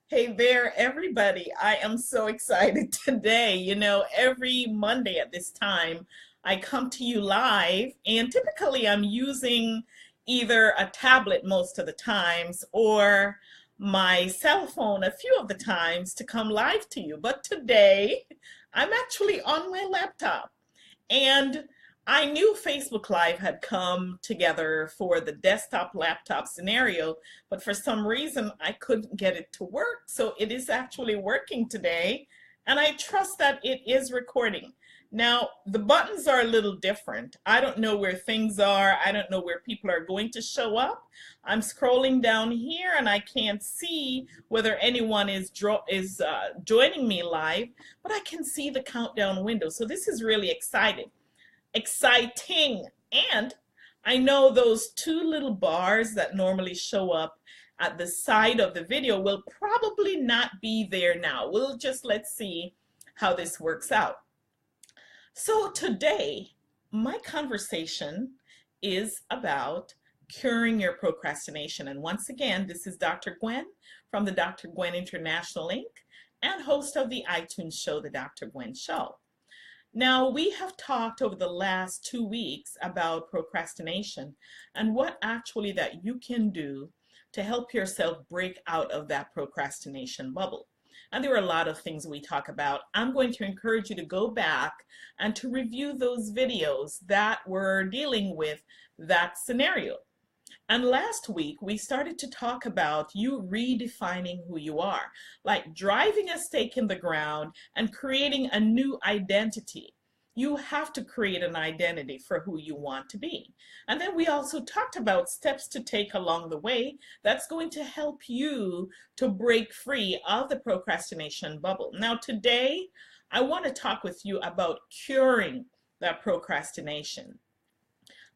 Hey there, everybody. I am so excited today. Every Monday at this time, I come to you live, and typically I'm using either a tablet most of the times or my cell phone a few of the times to come live to you. But today, I'm actually on my laptop. And I knew Facebook Live had come together for the desktop laptop scenario, but for some reason I couldn't get it to work. So it is actually working today, and I trust that it is recording. Now, the buttons are a little different. I don't know where things are. I don't know where people are going to show up. I'm scrolling down here and I can't see whether anyone is joining me live, but I can see the countdown window. So this is really exciting. And I know those two little bars that normally show up at the side of the video will probably not be there now. Let's see how this works out. So today, my conversation is about curing your procrastination. And once again, this is Dr. Gwen from the Dr. Gwen International Inc. and host of the iTunes show, The Dr. Gwen Show. Now, we have talked over the last 2 weeks about procrastination and what actually that you can do to help yourself break out of that procrastination bubble. And there are a lot of things we talk about. I'm going to encourage you to go back and to review those videos that were dealing with that scenario. And last week, we started to talk about you redefining who you are, like driving a stake in the ground and creating a new identity. You have to create an identity for who you want to be. And then we also talked about steps to take along the way that's going to help you to break free of the procrastination bubble. Now, today, I want to talk with you about curing that procrastination.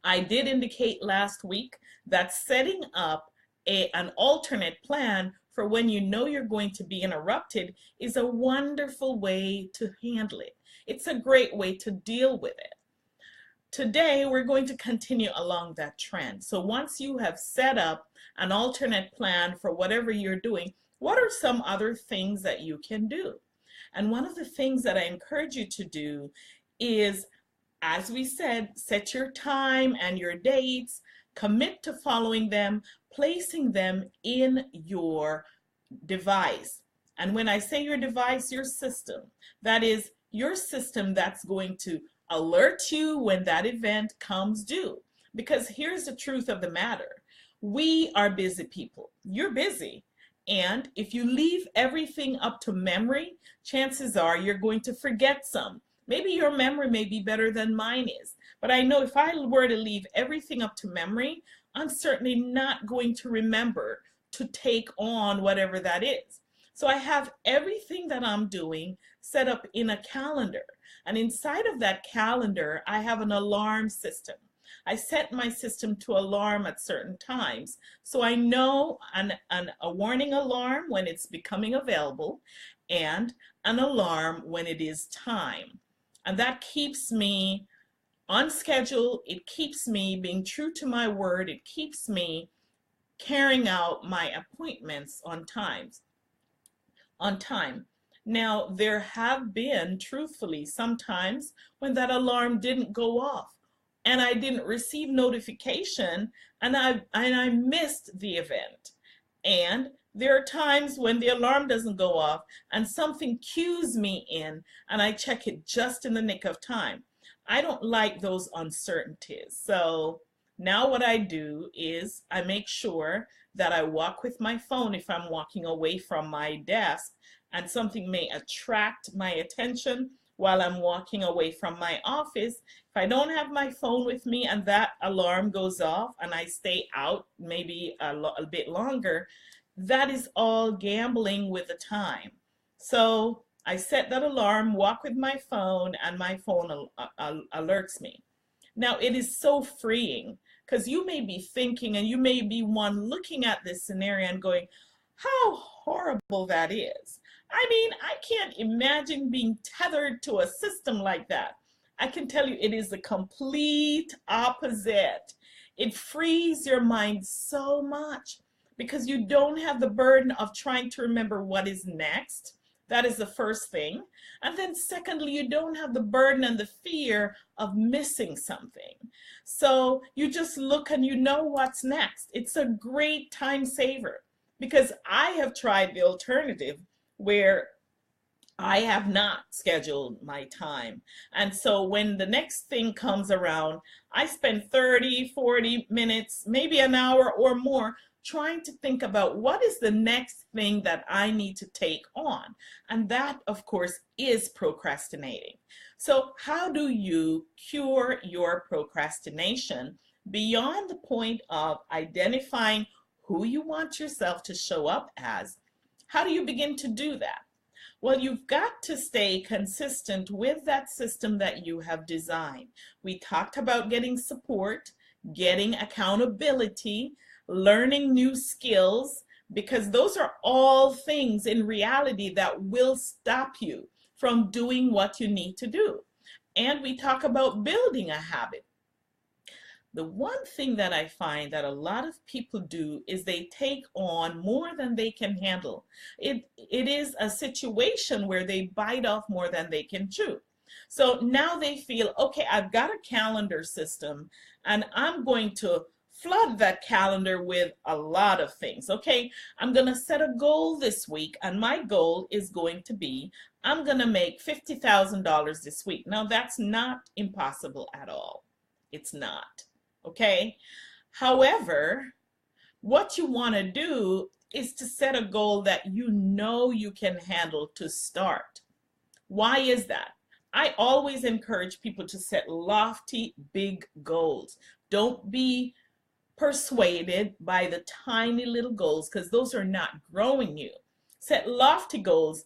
I did indicate last week that setting up an alternate plan for when you know you're going to be interrupted is a wonderful way to handle it. It's a great way to deal with it. Today, we're going to continue along that trend. So once you have set up an alternate plan for whatever you're doing, what are some other things that you can do? And one of the things that I encourage you to do is, as we said, set your time and your dates, commit to following them, placing them in your device. And when I say your device, your system, that is your system that's going to alert you when that event comes due. Because here's the truth of the matter. We are busy people. You're busy. And if you leave everything up to memory, chances are you're going to forget some. Maybe your memory may be better than mine is, but I know if I were to leave everything up to memory, I'm certainly not going to remember to take on whatever that is. So I have everything that I'm doing set up in a calendar. And inside of that calendar, I have an alarm system. I set my system to alarm at certain times. So I know a warning alarm when it's becoming available and an alarm when it is time. And that keeps me on schedule. It keeps me being true to my word. It keeps me carrying out my appointments on time. Now, there have been, truthfully, sometimes when that alarm didn't go off and I didn't receive notification and I missed the event. And there are times when the alarm doesn't go off and something cues me in and I check it just in the nick of time. I don't like those uncertainties. So now what I do is I make sure that I walk with my phone if I'm walking away from my desk and something may attract my attention while I'm walking away from my office. If I don't have my phone with me and that alarm goes off and I stay out maybe a bit longer, that is all gambling with the time. So I set that alarm, walk with my phone, and my phone alerts me. Now, it is so freeing because you may be thinking and you may be one looking at this scenario and going, how horrible that is. I mean, I can't imagine being tethered to a system like that. I can tell you it is the complete opposite. It frees your mind so much because you don't have the burden of trying to remember what is next. That is the first thing. And then secondly, you don't have the burden and the fear of missing something. So you just look and you know what's next. It's a great time saver, because I have tried the alternative where I have not scheduled my time. And so when the next thing comes around, I spend 30, 40 minutes, maybe an hour or more trying to think about what is the next thing that I need to take on. And that, of course, is procrastinating. So how do you cure your procrastination beyond the point of identifying who you want yourself to show up as? How do you begin to do that? Well, you've got to stay consistent with that system that you have designed. We talked about getting support, getting accountability, learning new skills, because those are all things in reality that will stop you from doing what you need to do. And we talk about building a habit. The one thing that I find that a lot of people do is they take on more than they can handle. It is a situation where they bite off more than they can chew. So now they feel, okay, I've got a calendar system and I'm going to flood that calendar with a lot of things. Okay, I'm going to set a goal this week, and my goal is going to be, I'm going to make $50,000 this week. Now that's not impossible at all. It's not. Okay. However, what you want to do is to set a goal that you know you can handle to start. Why is that? I always encourage people to set lofty, big goals. Don't be persuaded by the tiny little goals, because those are not growing you. Set lofty goals,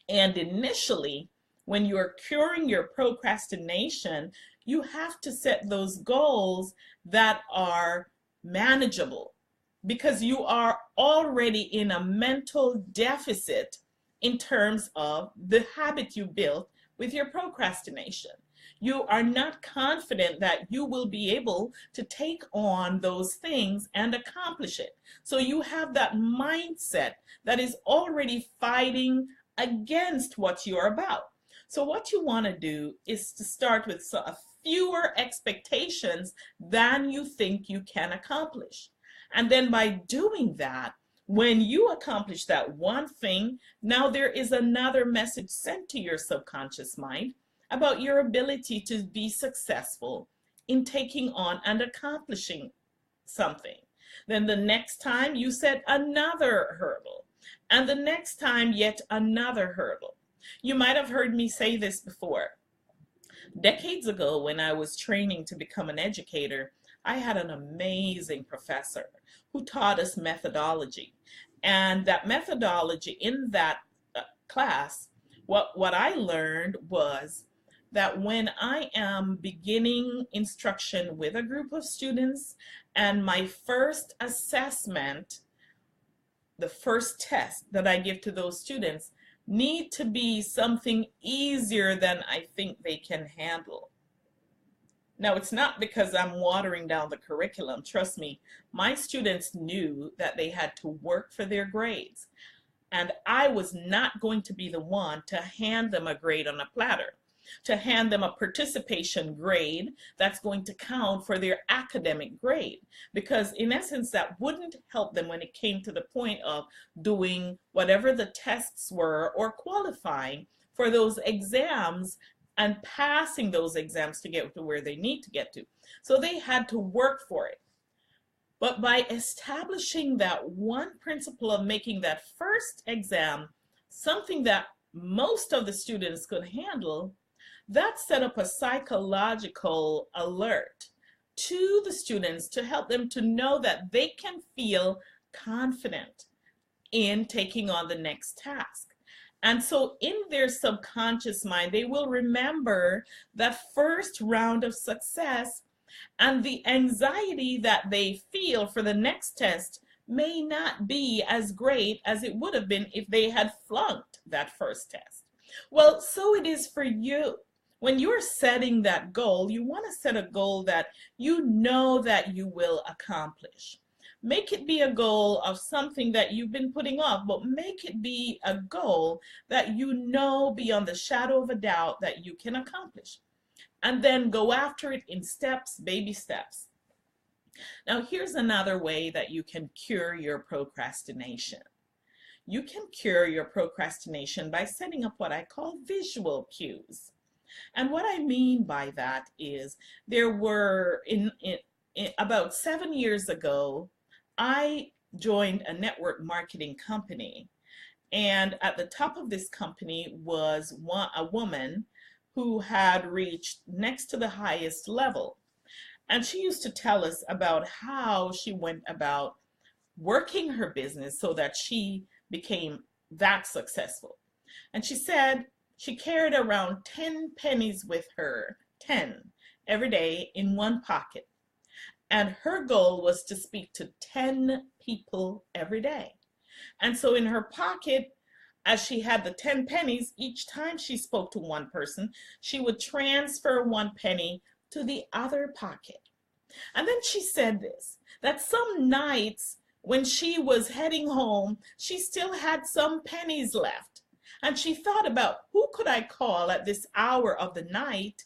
and initially, when you're curing your procrastination, you have to set those goals that are manageable, because you are already in a mental deficit in terms of the habit you built with your procrastination. You are not confident that you will be able to take on those things and accomplish it. So you have that mindset that is already fighting against what you're about. So what you want to do is to start with fewer expectations than you think you can accomplish. And then by doing that, when you accomplish that one thing, now there is another message sent to your subconscious mind about your ability to be successful in taking on and accomplishing something. Then the next time you set another hurdle, and the next time yet another hurdle. You might have heard me say this before. Decades ago, when I was training to become an educator, I had an amazing professor who taught us methodology. And that methodology in that class, what I learned was that when I am beginning instruction with a group of students, and my first assessment, the first test that I give to those students, need to be something easier than I think they can handle. Now, it's not because I'm watering down the curriculum. Trust me, my students knew that they had to work for their grades. And I was not going to be the one to hand them a grade on a platter, to hand them a participation grade that's going to count for their academic grade. Because in essence, that wouldn't help them when it came to the point of doing whatever the tests were or qualifying for those exams and passing those exams to get to where they need to get to. So they had to work for it. But by establishing that one principle of making that first exam something that most of the students could handle, that set up a psychological alert to the students to help them to know that they can feel confident in taking on the next task. And so in their subconscious mind, they will remember that first round of success, and the anxiety that they feel for the next test may not be as great as it would have been if they had flunked that first test. Well, so it is for you. When you're setting that goal, you want to set a goal that you know that you will accomplish. Make it be a goal of something that you've been putting off, but make it be a goal that you know beyond the shadow of a doubt that you can accomplish. And then go after it in steps, baby steps. Now, here's another way that you can cure your procrastination. You can cure your procrastination by setting up what I call visual cues. And what I mean by that is there were, in about 7 years ago, I joined a network marketing company. And at the top of this company was a woman who had reached next to the highest level. And she used to tell us about how she went about working her business so that she became that successful. And she said she carried around 10 pennies with her, 10, every day in one pocket. And her goal was to speak to 10 people every day. And so in her pocket, as she had the 10 pennies, each time she spoke to one person, she would transfer 1 penny to the other pocket. And then she said this, that some nights when she was heading home, she still had some pennies left. And she thought about, who could I call at this hour of the night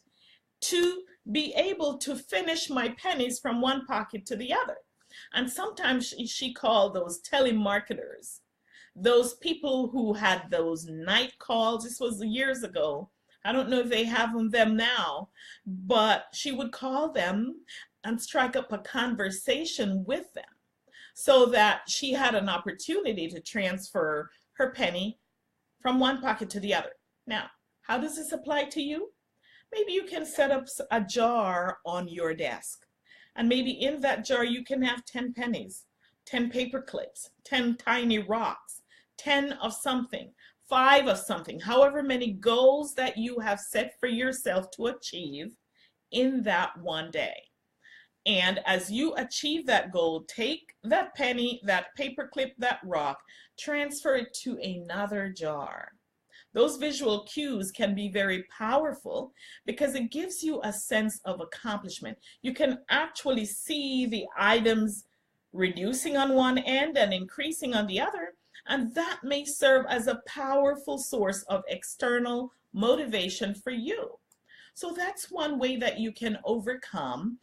to be able to finish my pennies from one pocket to the other? And sometimes she called those telemarketers, those people who had those night calls. This was years ago. I don't know if they have them now, but she would call them and strike up a conversation with them so that she had an opportunity to transfer her penny from one pocket to the other. Now, how does this apply to you? Maybe you can set up a jar on your desk, and maybe in that jar you can have 10 pennies, 10 paper clips, 10 tiny rocks, 10 of something, 5 of something, however many goals that you have set for yourself to achieve in that one day. And as you achieve that goal, take that penny, that paper clip, that rock, transfer it to another jar. Those visual cues can be very powerful because it gives you a sense of accomplishment. You can actually see the items reducing on one end and increasing on the other, and that may serve as a powerful source of external motivation for you. So that's one way that you can overcome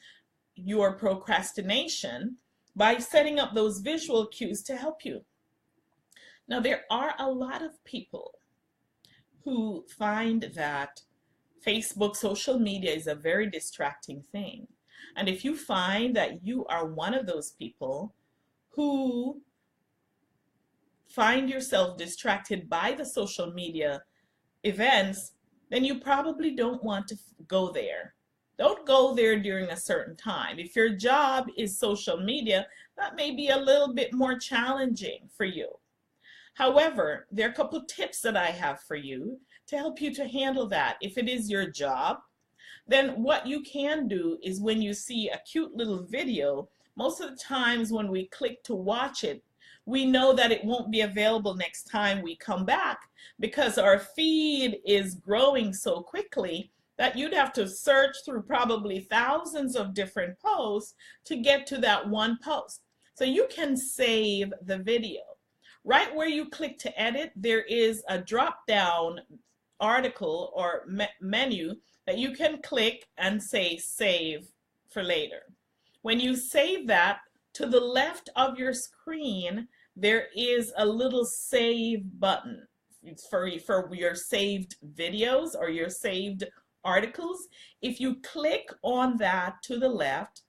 your procrastination, by setting up those visual cues to help you. Now, there are a lot of people who find that Facebook, social media is a very distracting thing. And if you find that you are one of those people who find yourself distracted by the social media events, then you probably don't want to go there. Don't go there during a certain time. If your job is social media, that may be a little bit more challenging for you. However, there are a couple tips that I have for you to help you to handle that. If it is your job, then what you can do is when you see a cute little video, most of the times when we click to watch it, we know that it won't be available next time we come back because our feed is growing so quickly that you'd have to search through probably thousands of different posts to get to that one post. So you can save the video. Right where you click to edit, there is a drop-down article or menu that you can click and say save for later. When you save that, to the left of your screen, there is a little save button. It's for your saved videos or your saved articles. If you click on that to the left,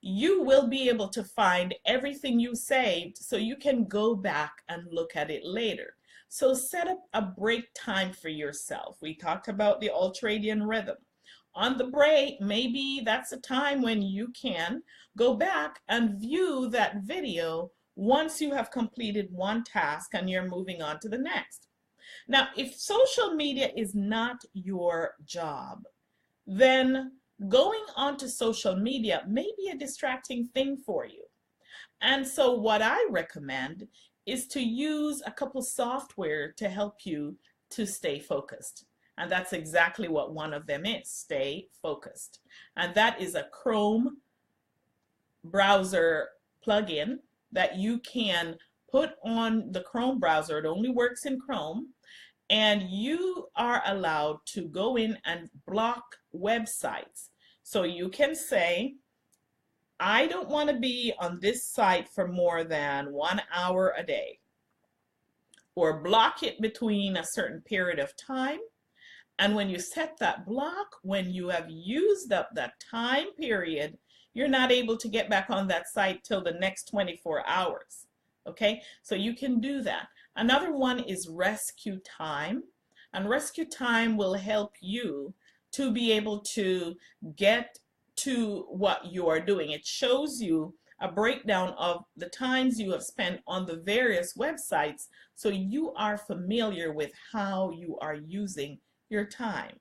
you will be able to find everything you saved so you can go back and look at it later. So set up a break time for yourself. We talked about the ultradian rhythm. On the break, maybe that's a time when you can go back and view that video once you have completed one task and you're moving on to the next. Now, if social media is not your job, then going onto social media may be a distracting thing for you. And so what I recommend is to use a couple software to help you to stay focused. And that's exactly what one of them is, stay focused. And that is a Chrome browser plugin that you can put on the Chrome browser. It only works in Chrome. And you are allowed to go in and block websites. So you can say, I don't want to be on this site for more than 1 hour a day, or block it between a certain period of time. And when you set that block, when you have used up that time period, you're not able to get back on that site till the next 24 hours. Okay, so you can do that. Another one is rescue time. And rescue time will help you to be able to get to what you are doing. It shows you a breakdown of the times you have spent on the various websites, so you are familiar with how you are using your time.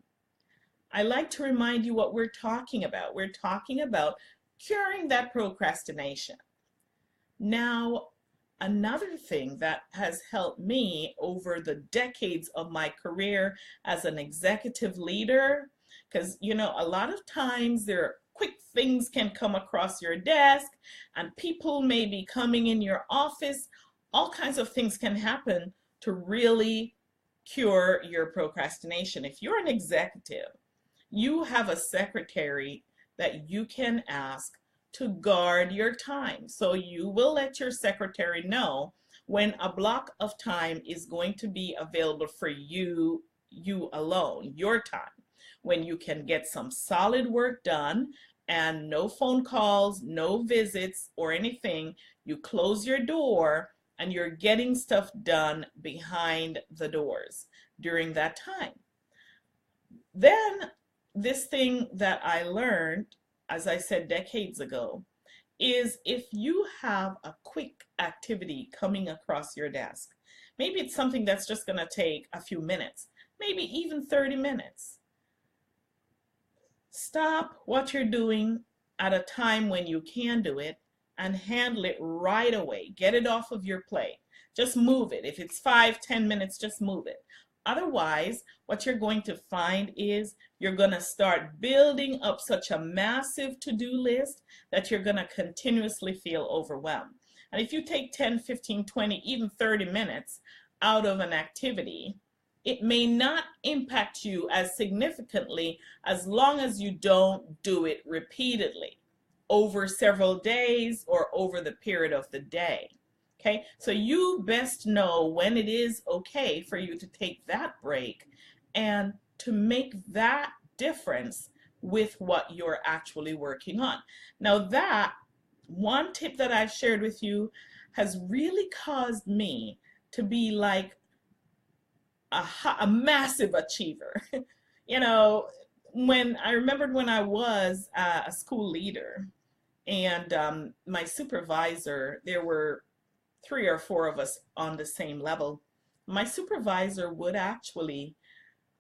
I like to remind you what we're talking about. We're talking about curing that procrastination. Now, another thing that has helped me over the decades of my career as an executive leader, because you know, a lot of times there are quick things can come across your desk and people may be coming in your office. All kinds of things can happen to really cure your procrastination. If you're an executive, you have a secretary that you can ask to guard your time. So you will let your secretary know when a block of time is going to be available for you alone, your time, when you can get some solid work done and no phone calls, no visits or anything. You close your door and you're getting stuff done behind the doors during that time. Then this thing that I learned, as I said decades ago, is if you have a quick activity coming across your desk, maybe it's something that's just going to take a few minutes, maybe even 30 minutes. Stop what you're doing at a time when you can do it and handle it right away. Get it off of your plate. Just move it. If it's 5-10 minutes, just move it. Otherwise, what you're going to find is you're going to start building up such a massive to-do list that you're going to continuously feel overwhelmed. And if you take 10, 15, 20, even 30 minutes out of an activity, it may not impact you as significantly as long as you don't do it repeatedly over several days or over the period of the day. Okay, so you best know when it is okay for you to take that break and to make that difference with what you're actually working on. Now, that one tip that I've shared with you has really caused me to be like a massive achiever. You know, when I remembered when I was a school leader and my supervisor, there were 3 or 4 of us on the same level. My supervisor would actually,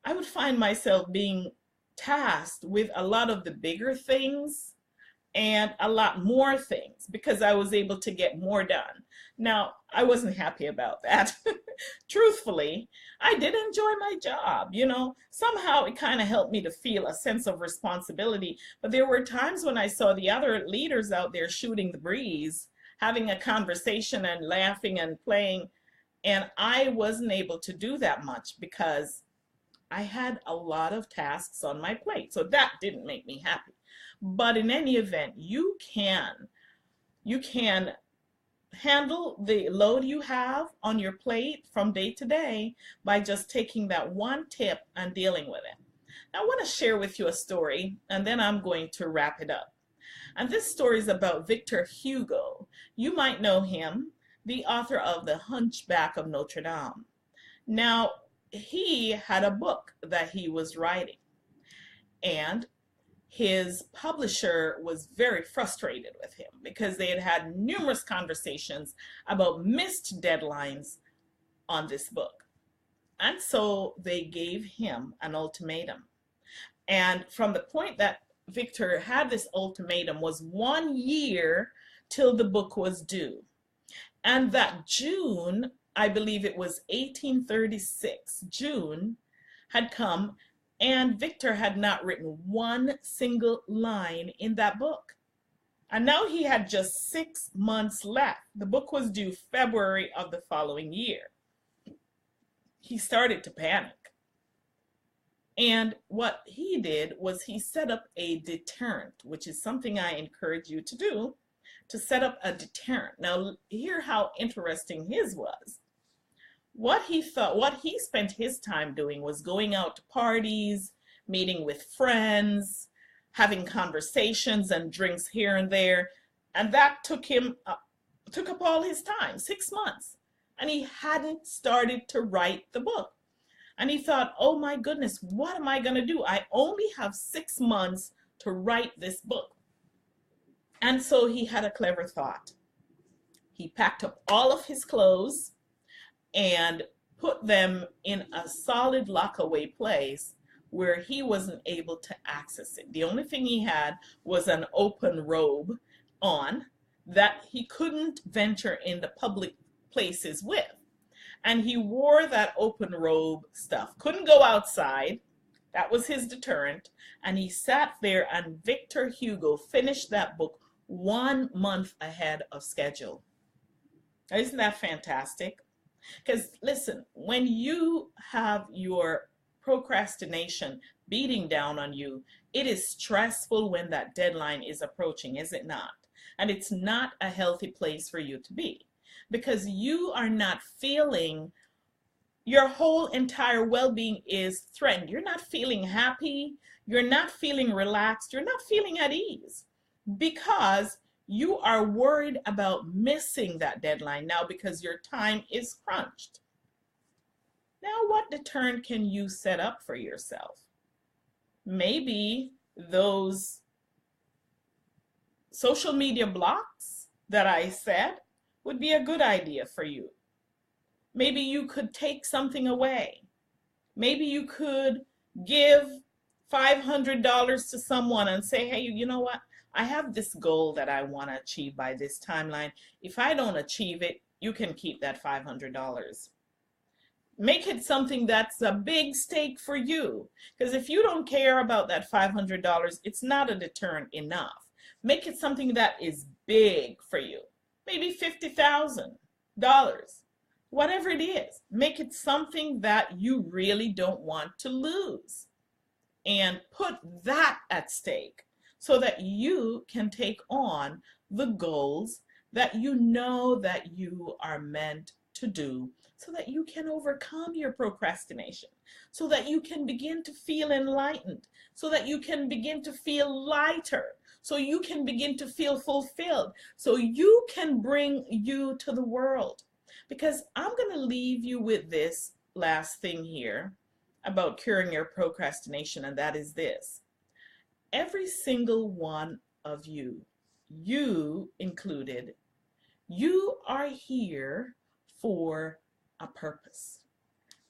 I would find myself being tasked with a lot of the bigger things and a lot more things because I was able to get more done. Now, I wasn't happy about that. Truthfully, I did enjoy my job. You know, somehow it kind of helped me to feel a sense of responsibility. But there were times when I saw the other leaders out there shooting the breeze, having a conversation and laughing and playing, and I wasn't able to do that much because I had a lot of tasks on my plate. So that didn't make me happy. But in any event, you can handle the load you have on your plate from day to day by just taking that one tip and dealing with it. Now, I want to share with you a story, and then I'm going to wrap it up. And this story is about Victor Hugo. You might know him, the author of The Hunchback of Notre Dame. Now, he had a book that he was writing, and his publisher was very frustrated with him because they had had numerous conversations about missed deadlines on this book. And so they gave him an ultimatum. And from the point that Victor had this ultimatum was 1 year till the book was due. And that June, I believe it was 1836, June had come, and Victor had not written one single line in that book. And now he had just 6 months left. The book was due February of the following year. He started to panic. And what he did was he set up a deterrent, which is something I encourage you to do, to set up a deterrent. Now, hear how interesting his was. What he spent his time doing was going out to parties, meeting with friends, having conversations and drinks here and there. And that took up all his time, 6 months. And he hadn't started to write the book. And he thought, oh my goodness, what am I going to do? I only have 6 months to write this book. And so he had a clever thought. He packed up all of his clothes and put them in a solid lockaway place where he wasn't able to access it. The only thing he had was an open robe on that he couldn't venture into public places with. And he wore that open robe stuff. Couldn't go outside. That was his deterrent. And he sat there, and Victor Hugo finished that book 1 month ahead of schedule. Isn't that fantastic? Because listen, when you have your procrastination beating down on you, it is stressful when that deadline is approaching, is it not? And it's not a healthy place for you to be, because you are not feeling, your whole entire well-being is threatened. You're not feeling happy. You're not feeling relaxed. You're not feeling at ease because you are worried about missing that deadline now because your time is crunched. Now, what deterrent can you set up for yourself? Maybe those social media blocks that I said would be a good idea for you. Maybe you could take something away. Maybe you could give $500 to someone and say, hey, you know what? I have this goal that I want to achieve by this timeline. If I don't achieve it, you can keep that $500. Make it something that's a big stake for you. Because if you don't care about that $500, it's not a deterrent enough. Make it something that is big for you. Maybe $50,000. Whatever it is. Make it something that you really don't want to lose. And put that at stake so that you can take on the goals that you know that you are meant to do, so that you can overcome your procrastination, so that you can begin to feel enlightened, so that you can begin to feel lighter, so you can begin to feel fulfilled, so you can bring you to the world. Because I'm going to leave you with this last thing here about curing your procrastination, and that is this. Every single one of you, you included, you are here for a purpose.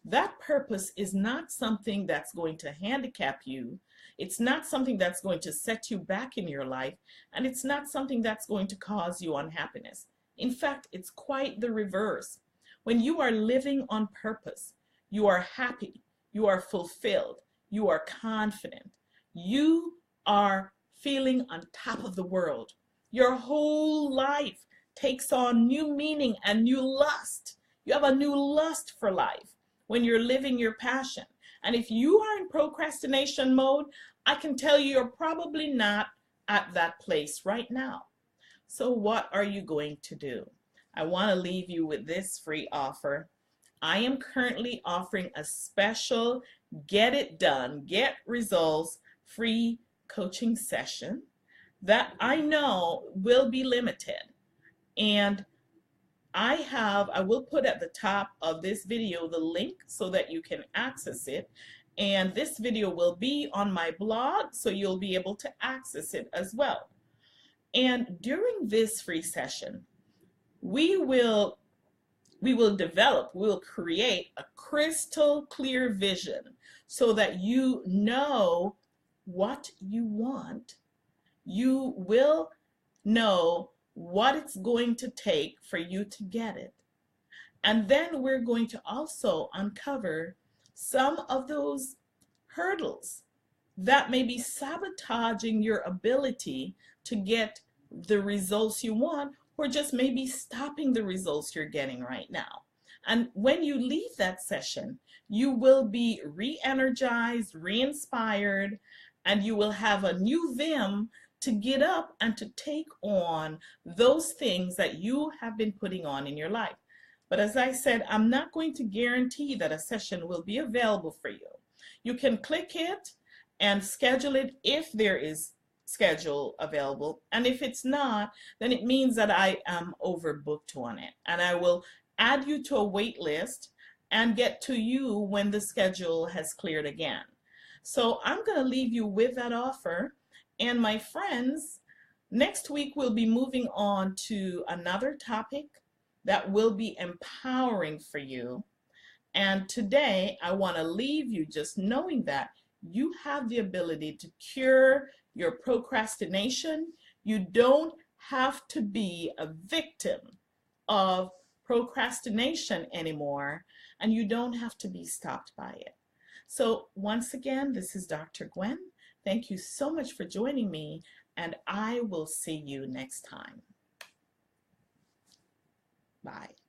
That purpose is not something that's going to handicap you. It's not something that's going to set you back in your life, and it's not something that's going to cause you unhappiness. In fact, it's quite the reverse. When you are living on purpose, you are happy, you are fulfilled, you are confident, you are feeling on top of the world. Your whole life takes on new meaning and new lust. You have a new lust for life when you're living your passion. And if you are in procrastination mode, I can tell you you're probably not at that place right now. So what are you going to do? I want to leave you with this free offer. I am currently offering a special get it done, get results free coaching session that I know will be limited. And I will put at the top of this video the link so that you can access it. And this video will be on my blog, so you'll be able to access it as well. And during this free session, we'll create a crystal clear vision so that you know what you want. You will know what it's going to take for you to get it. And then we're going to also uncover some of those hurdles that may be sabotaging your ability to get the results you want, or just maybe stopping the results you're getting right now. And when you leave that session, you will be re-energized, re-inspired, and you will have a new vim to get up and to take on those things that you have been putting on in your life. But as I said, I'm not going to guarantee that a session will be available for you. You can click it and schedule it if there is schedule available. And if it's not, then it means that I am overbooked on it. And I will add you to a wait list and get to you when the schedule has cleared again. So I'm going to leave you with that offer. And my friends, next week we'll be moving on to another topic that will be empowering for you. And today I want to leave you just knowing that you have the ability to cure your procrastination. You don't have to be a victim of procrastination anymore, and you don't have to be stopped by it. So once again, this is Dr. Gwen. Thank you so much for joining me, and I will see you next time. Bye.